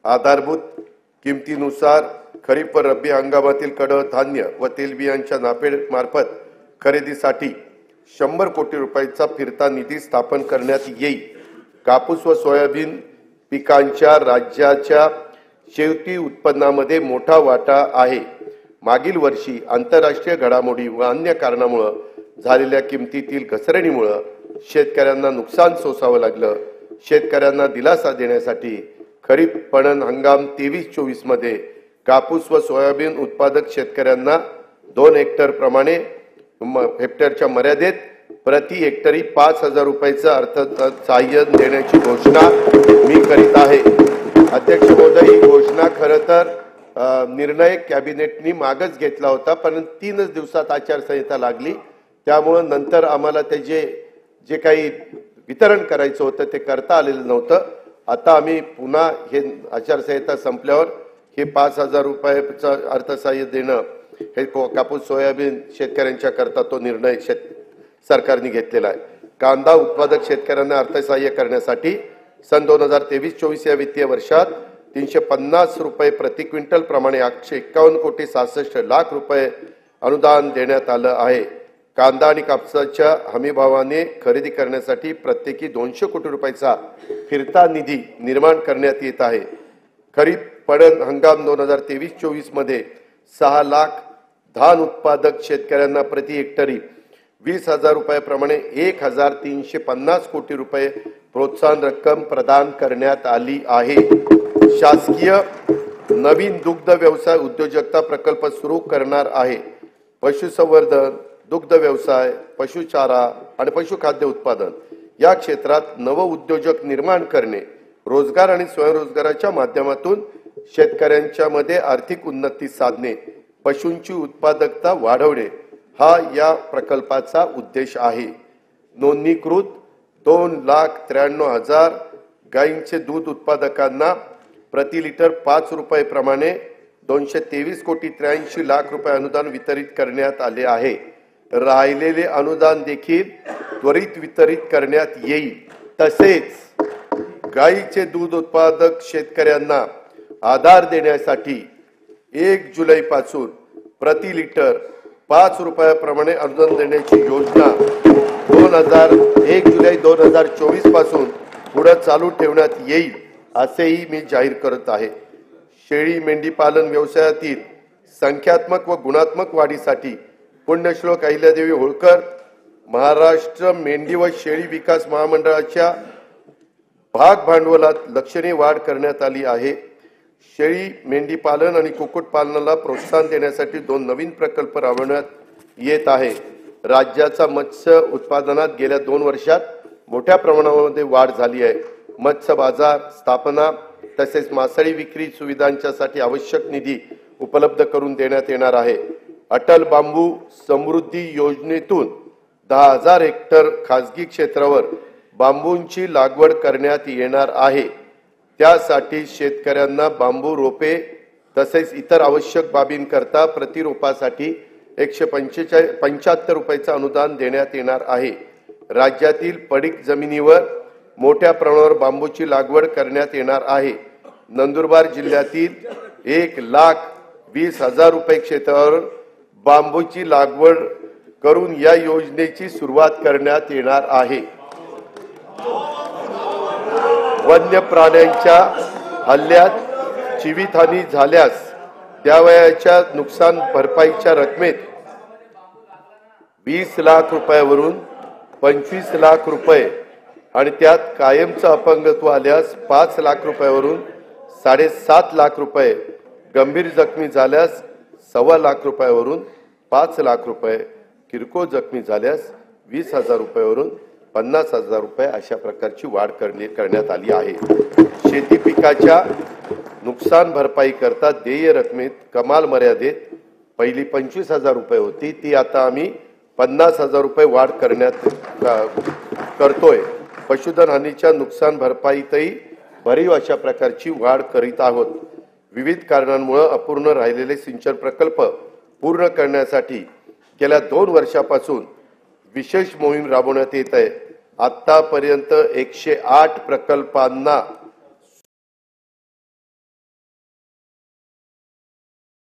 आधारभूत किमतीनुसार खरीप व रब्बी हंगामातील कडधान्य व तेलबियांच्या नाफेड मार्फत खरेदीसाठी 100 कोटी रुपयांचा फिरता निधी स्थापन करण्यात येईल। कापूस व सोयाबीन पिकांच्या राज्याच्या शेती उत्पन्नामध्ये मोठा वाटा आहे। मागील वर्षी आंतरराष्ट्रीय घडामोडी व अन्य कारणामुळे झालेल्या किमतीतील घसरणीमुळे शेतकऱ्यांना नुकसान सोसावं लागलं। शेतकऱ्यांना दिलासा देण्यासाठी खरीप पणन हंगाम 23-24 मध्ये कापूस व सोयाबीन उत्पादक शेतकऱ्यांना 2 हेक्टर प्रमाणे हेक्टरच्या मर्यादेत प्रति हेक्टरी 5,000 रुपयाचं अर्थसहाय्य देण्याची घोषणा मी करीत आहे। अध्यक्ष महोदय, ही घोषणा खरं तर निर्णय कॅबिनेटनी मागच घेतला होता, पण 3 दिवसात आचारसंहिता लागली, त्यामुळे नंतर आम्हाला त्याचे जे काही वितरण करायचं होतं ते करता आलेलं नव्हतं। आता आम्ही पुन्हा हे आचारसंहिता संपल्यावर हे 5,000 रुपयाचं अर्थसहाय्य देणं हे कापूस सोयाबीन शेतकऱ्यांच्या करता तो निर्णय सरकारने घेतलेला आहे। कांदा उत्पादक शेतकऱ्यांना अर्थसहाय्य करण्यासाठी सन 2023-24 या वित्तीय वर्षात 350 रुपये प्रति क्विंटल प्रमाणे 151 कोटी 66 लाख रुपये अनुदान देण्यात आलं आहे। कांदा आणि कापसाच्या हमीभावाने खरेदी करण्यासाठी प्रत्येकी 200 कोटी रुपयाचा फिरता निधी निर्माण करण्यात येत आहे। खरीप पणन हंगाम 2023-24 मध्ये 6 लाख धान उत्पादक शेतकऱ्यांना प्रति हेक्टरी 20,000 रुपयाप्रमाणे 1,350 कोटी रुपये प्रोत्साहन रक्कम प्रदान करण्यात आली आहे। शासकीय नवीन दुग्ध व्यवसाय उद्योजकता प्रकल्प सुरू करणार आहे। पशुसंवर्धन, दुग्ध व्यवसाय, पशुचारा आणि पशुखाद्य उत्पादन या क्षेत्रात नव उद्योजक निर्माण करणे, रोजगार आणि स्वयंरोजगाराच्या माध्यमातून शेतकऱ्यांच्या मध्ये आर्थिक उन्नती साधणे, पशूंची उत्पादकता वाढवणे हा या प्रकल्पाचा उद्देश आहे। नोंदणीकृत 2,93,000 गायींचे दूध उत्पादकांना प्रति लिटर 5 रुपये प्रमाणे 223 कोटी 83 लाख रुपये अनुदान वितरित करण्यात आले आहे। राहिलेले अनुदान देखील त्वरित वितरित करण्यात येईल। तसेच गायीचे दूध उत्पादक शेतकऱ्यांना आधार देण्यासाठी 1 जुलै पासून प्रति लिटर 5 रुपयाप्रमाणे अनुदान देण्याची योजना 1 जुलै 2024 पासून पुढे चालू ठेवण्यात येईल असेही मी जाहीर करत आहे। शेळी मेंढी पालन व्यवसायातील संख्यात्मक व गुणात्मक वाढीसाठी पुण्यश्लोक अहिल्यादेवी होळकर महाराष्ट्र मेंढी व शेळी विकास महामंडळाच्या भाग भांडवलात लक्षणीय वाढ करण्यात आली आहे। शेळी मेंढी पालन आणि कुक्कुट पालनाला प्रोत्साहन देण्यासाठी 2 नवीन प्रकल्प राबवण्यात येत आहे। राज्याचा मत्स्य उत्पादनात गेल्या 2 वर्षात मोठ्या प्रमाणामध्ये वाढ झाली आहे। मत्स्य बाजार स्थापना तसेच मासळी विक्री सुविधांच्यासाठी आवश्यक निधी उपलब्ध करून देण्यात येणार आहे। अटल बांबू समृद्धी योजनेतून 10,000 हेक्टर खासगी क्षेत्रावर बांबूंची लागवड करण्यात येणार आहे। त्यासाठी शेतकऱ्यांना बांबू रोपे तसेच इतर आवश्यक बाबींकरता प्रति रोपासाठी 175 रुपयाचं अनुदान देण्यात येणार आहे। राज्यातील पडीक जमिनीवर मोठ्या प्रमाणावर बांबूची लागवड करण्यात येणार आहे। नंदुरबार जिल्ह्यातील 1,20,000 रुपये क्षेत्रावर बांबूची लागवड करून या योजनेची सुरुवात करण्यात येणार आहे। वन्य प्राण्यांच्या हल्ल्यात जीवितहानी झाल्यास द्यावयाच्या नुकसान भरपाईच्या रकमेत 20 लाख रुपयावरून 25 लाख रुपये आणि त्यात कायमचं अपंगत्व आल्यास 5 लाख रुपयावरून 7.5 लाख रुपये, गंभीर जखमी झाल्यास 1.25 लाख रुपयावरून 5 लाख रुपये, किरकोळ जखमी झाल्यास 20,000 रुपयावरून 50,000 रुपये अशा प्रकारची वाढ करण्यात आली आहे। शेती पिकाच्या नुकसान भरपाई करता देय रकमेत कमाल मर्यादेत पहिली 25,000 रुपये होती, ती आता आम्ही 50,000 रुपये वाढ करतोय। पशुधन हानीच्या नुकसान भरपाईतही भरीव अशा प्रकारची वाढ करीत आहोत। विविध कारणांमुळे अपूर्ण राहिलेले सिंचन प्रकल्प पूर्ण करण्यासाठी गेल्या 2 वर्षापासून विशेष मोहीम राबवण्यात येत आहे। आतापर्यंत 108 प्रकल्पांना